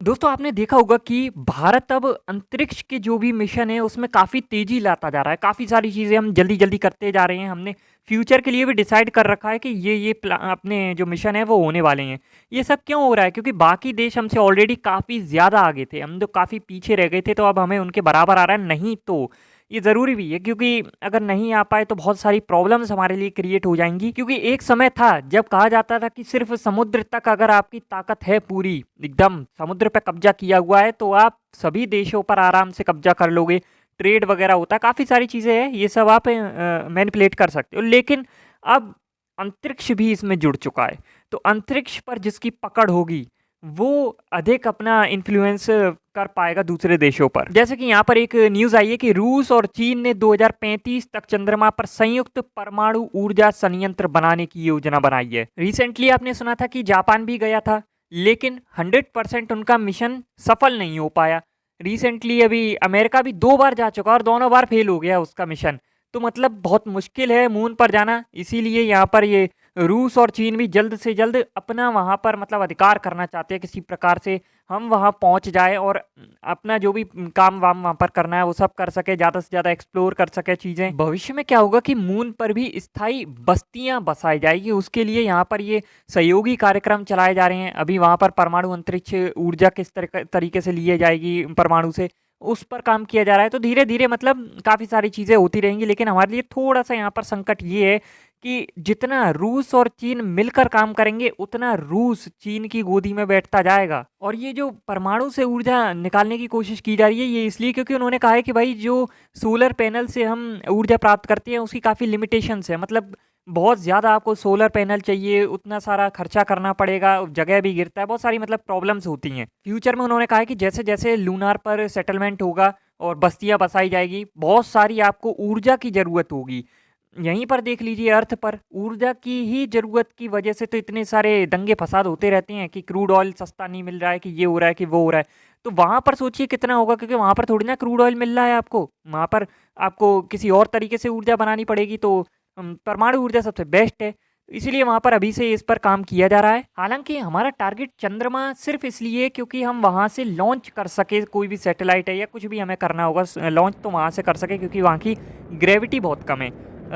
दोस्तों आपने देखा होगा कि भारत अब अंतरिक्ष के जो भी मिशन है उसमें काफ़ी तेज़ी लाता जा रहा है। काफ़ी सारी चीज़ें हम जल्दी-जल्दी करते जा रहे हैं। हमने फ्यूचर के लिए भी डिसाइड कर रखा है कि ये अपने जो मिशन है वो होने वाले हैं। ये सब क्यों हो रहा है? क्योंकि बाकी देश हमसे ऑलरेडी काफ़ी ज़्यादा आगे थे। हम तो काफ़ी पीछे रह गए थे, तो अब हमें उनके बराबर आ रहा है। नहीं तो ये ज़रूरी भी है, क्योंकि अगर नहीं आ पाए तो बहुत सारी प्रॉब्लम्स हमारे लिए क्रिएट हो जाएँगी। क्योंकि एक समय था जब कहा जाता था कि सिर्फ़ समुद्र तक अगर आपकी ताकत है पूरी, एकदम समुद्र पे कब्ज़ा किया हुआ है, तो आप सभी देशों पर आराम से कब्ज़ा कर लोगे। ट्रेड वग़ैरह होता है, काफ़ी सारी चीज़ें हैं, ये सब आप मैनिपुलेट कर सकते हो। लेकिन अब अंतरिक्ष भी इसमें जुड़ चुका है। तो अंतरिक्ष पर जिसकी पकड़ होगी, वो अधिक अपना इन्फ्लुएंस कर पाएगा दूसरे देशों पर। जैसे कि यहाँ पर एक न्यूज़ आई है कि रूस और चीन ने 2035 तक चंद्रमा पर संयुक्त परमाणु ऊर्जा संयंत्र बनाने की योजना बनाई है। रिसेंटली आपने सुना था कि जापान भी गया था, लेकिन 100% उनका मिशन सफल नहीं हो पाया। रिसेंटली अभी अमेरिका भी 2 बार जा चुका और दोनों बार फेल हो गया उसका मिशन। तो मतलब बहुत मुश्किल है मून पर जाना, इसीलिए यहाँ पर ये रूस और चीन भी जल्द से जल्द अपना वहाँ पर मतलब अधिकार करना चाहते हैं, किसी प्रकार से हम वहाँ पहुँच जाए और अपना जो भी काम वाम वहाँ पर करना है वो सब कर सके, ज़्यादा से ज़्यादा एक्सप्लोर कर सके चीज़ें। भविष्य में क्या होगा कि मून पर भी स्थायी बस्तियाँ बसाई जाएगी, उसके लिए यहाँ पर ये सहयोगी कार्यक्रम चलाए जा रहे हैं। अभी वहाँ पर परमाणु अंतरिक्ष ऊर्जा किस तरीके से लिए जाएगी परमाणु से, उस पर काम किया जा रहा है। तो धीरे-धीरे मतलब काफ़ी सारी चीज़ें होती रहेंगी, लेकिन हमारे लिए थोड़ा-सा यहाँ पर संकट ये है कि जितना रूस और चीन मिलकर काम करेंगे, उतना रूस चीन की गोदी में बैठता जाएगा। और ये जो परमाणु से ऊर्जा निकालने की कोशिश की जा रही है, ये इसलिए क्योंकि उन्होंने कहा है कि भाई जो सोलर पैनल से हम ऊर्जा प्राप्त करते हैं, उसकी काफ़ी लिमिटेशंस है। मतलब बहुत ज़्यादा आपको सोलर पैनल चाहिए, उतना सारा खर्चा करना पड़ेगा, जगह भी गिरता है, बहुत सारी मतलब प्रॉब्लम्स होती हैं। फ्यूचर में उन्होंने कहा है कि जैसे-जैसे लूनार पर सेटलमेंट होगा और बस्तियाँ बसाई जाएगी, बहुत सारी आपको ऊर्जा की ज़रूरत होगी। यहीं पर देख लीजिए अर्थ पर ऊर्जा की ही ज़रूरत की वजह से तो इतने सारे दंगे-फ़साद होते रहते हैं कि क्रूड ऑयल सस्ता नहीं मिल रहा है, कि ये हो रहा है, कि वो हो रहा है। तो वहाँ पर सोचिए कितना होगा, क्योंकि वहाँ पर थोड़ी ना क्रूड ऑयल मिल रहा है आपको। वहाँ पर आपको किसी और तरीके से ऊर्जा बनानी पड़ेगी, तो परमाणु ऊर्जा सबसे बेस्ट है। इसीलिए वहाँ पर अभी से इस पर काम किया जा रहा है। हालाँकि हमारा टारगेट चंद्रमा सिर्फ़ इसलिए है क्योंकि हम वहाँ से लॉन्च कर सकें, कोई भी सैटेलाइट है या कुछ भी हमें करना होगा लॉन्च तो वहाँ से कर सकें, क्योंकि वहाँ की ग्रेविटी बहुत कम है।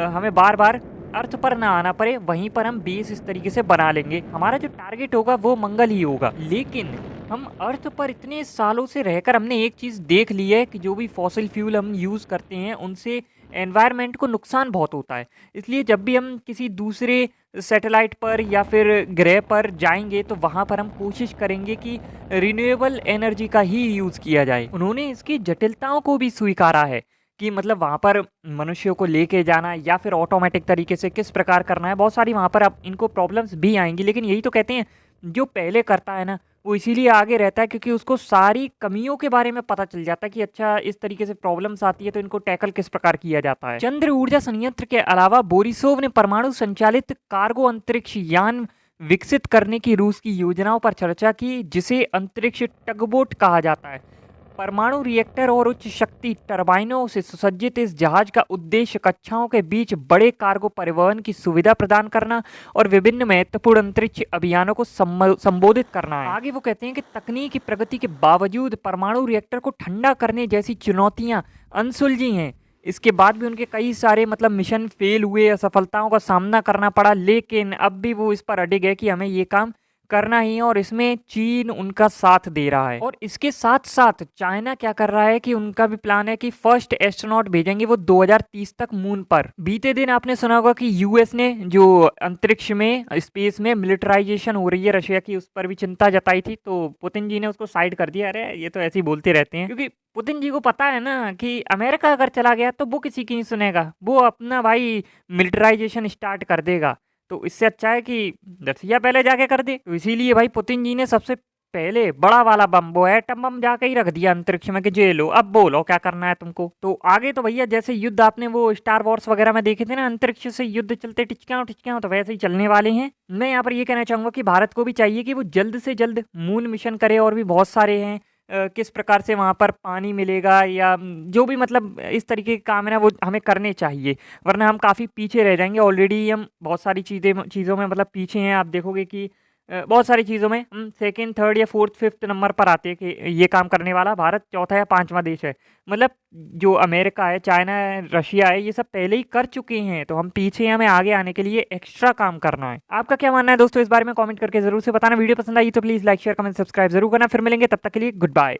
हमें बार-बार अर्थ पर ना आना पड़े, वहीं पर हम बेस इस तरीके से बना लेंगे। हमारा जो टारगेट होगा वो मंगल ही होगा। लेकिन हम अर्थ पर इतने सालों से रहकर हमने एक चीज़ देख ली है कि जो भी फॉसिल फ्यूल हम यूज़ करते हैं, उनसे एनवायरनमेंट को नुकसान बहुत होता है। इसलिए जब भी हम किसी दूसरे सैटेलाइट पर या फिर ग्रह पर जाएँगे, तो वहाँ पर हम कोशिश करेंगे कि रिन्यूएबल एनर्जी का ही यूज़ किया जाए। उन्होंने इसकी जटिलताओं को भी स्वीकारा है कि मतलब वहाँ पर मनुष्यों को लेके जाना या फिर ऑटोमेटिक तरीके से किस प्रकार करना है, बहुत सारी वहाँ पर अब इनको प्रॉब्लम्स भी आएँगी। लेकिन यही तो कहते हैं, जो पहले करता है ना, वो इसीलिए आगे रहता है क्योंकि उसको सारी कमियों के बारे में पता चल जाता है कि अच्छा इस तरीके से प्रॉब्लम्स आती है तो इनको टैकल किस प्रकार किया जाता है। चंद्र ऊर्जा संयंत्र के अलावा बोरिसोव ने परमाणु संचालित कार्गो अंतरिक्ष यान विकसित करने की रूस की योजनाओं पर चर्चा की, जिसे अंतरिक्ष टगबोट कहा जाता है। परमाणु रिएक्टर और उच्च शक्ति टरबाइनों से सुसज्जित इस जहाज का उद्देश्य कक्षाओं के बीच बड़े कार्गो परिवहन की सुविधा प्रदान करना और विभिन्न महत्वपूर्ण अंतरिक्ष अभियानों को संबोधित करना है। आगे वो कहते हैं कि तकनीकी प्रगति के बावजूद परमाणु रिएक्टर को ठंडा करने जैसी चुनौतियां अनसुलझी हैं। इसके बाद भी उनके कई सारे मतलब मिशन फेल हुए, असफलताओं का सामना करना पड़ा, लेकिन अब भी वो इस पर अडिग है कि हमें ये काम करना ही है और इसमें चीन उनका साथ दे रहा है। और इसके साथ-साथ चाइना क्या कर रहा है कि उनका भी प्लान है कि फर्स्ट एस्ट्रोनॉट भेजेंगे वो 2030 तक मून पर। बीते दिन आपने सुना होगा कि यूएस ने जो अंतरिक्ष में स्पेस में मिलिटराइजेशन हो रही है रशिया की, उस पर भी चिंता जताई थी, तो पुतिन जी ने उसको साइड कर दिया। अरे ये तो ऐसे ही बोलते रहते हैं, क्योंकि पुतिन जी को पता है ना कि अमेरिका अगर चला गया तो वो किसी की नहीं सुनेगा, वो अपना भाई मिलिटराइजेशन स्टार्ट कर देगा। तो इससे अच्छा है कि रसिया पहले जाके कर दे। तो इसीलिए भाई पुतिन जी ने सबसे पहले बड़ा वाला बम, वो एटम बम जाके ही रख दिया अंतरिक्ष में कि जे लो, अब बोलो क्या करना है तुमको। तो आगे तो भैया जैसे युद्ध आपने वो स्टार वॉर्स वगैरह में देखे थे ना, अंतरिक्ष से युद्ध चलते टिचकियाँ तो वैसे ही चलने वाले हैं। मैं यहाँ पर ये कहना चाहूंगा कि भारत को भी चाहिए कि वो जल्द से जल्द मून मिशन करे, और भी बहुत सारे हैं। किस प्रकार से वहाँ पर पानी मिलेगा या जो भी मतलब इस तरीके के काम है ना, वो हमें करने चाहिए, वरना हम काफ़ी पीछे रह जाएंगे। ऑलरेडी हम बहुत सारी चीज़ों में मतलब पीछे हैं। आप देखोगे कि बहुत सारी चीज़ों में हम सेकंड, थर्ड या फोर्थ, फिफ्थ नंबर पर आते हैं कि ये काम करने वाला भारत चौथा या पाँचवाँ देश है। मतलब जो अमेरिका है, चाइना है, रशिया है, ये सब पहले ही कर चुके हैं, तो हम पीछे हैं, हमें आगे आने के लिए एक्स्ट्रा काम करना है। आपका क्या मानना है दोस्तों इस बारे में कमेंट करके ज़रूर से बताना। वीडियो पसंद आई तो please like, share, comment, subscribe ज़रूर करना। फिर मिलेंगे, तब तक के लिए गुड बाय।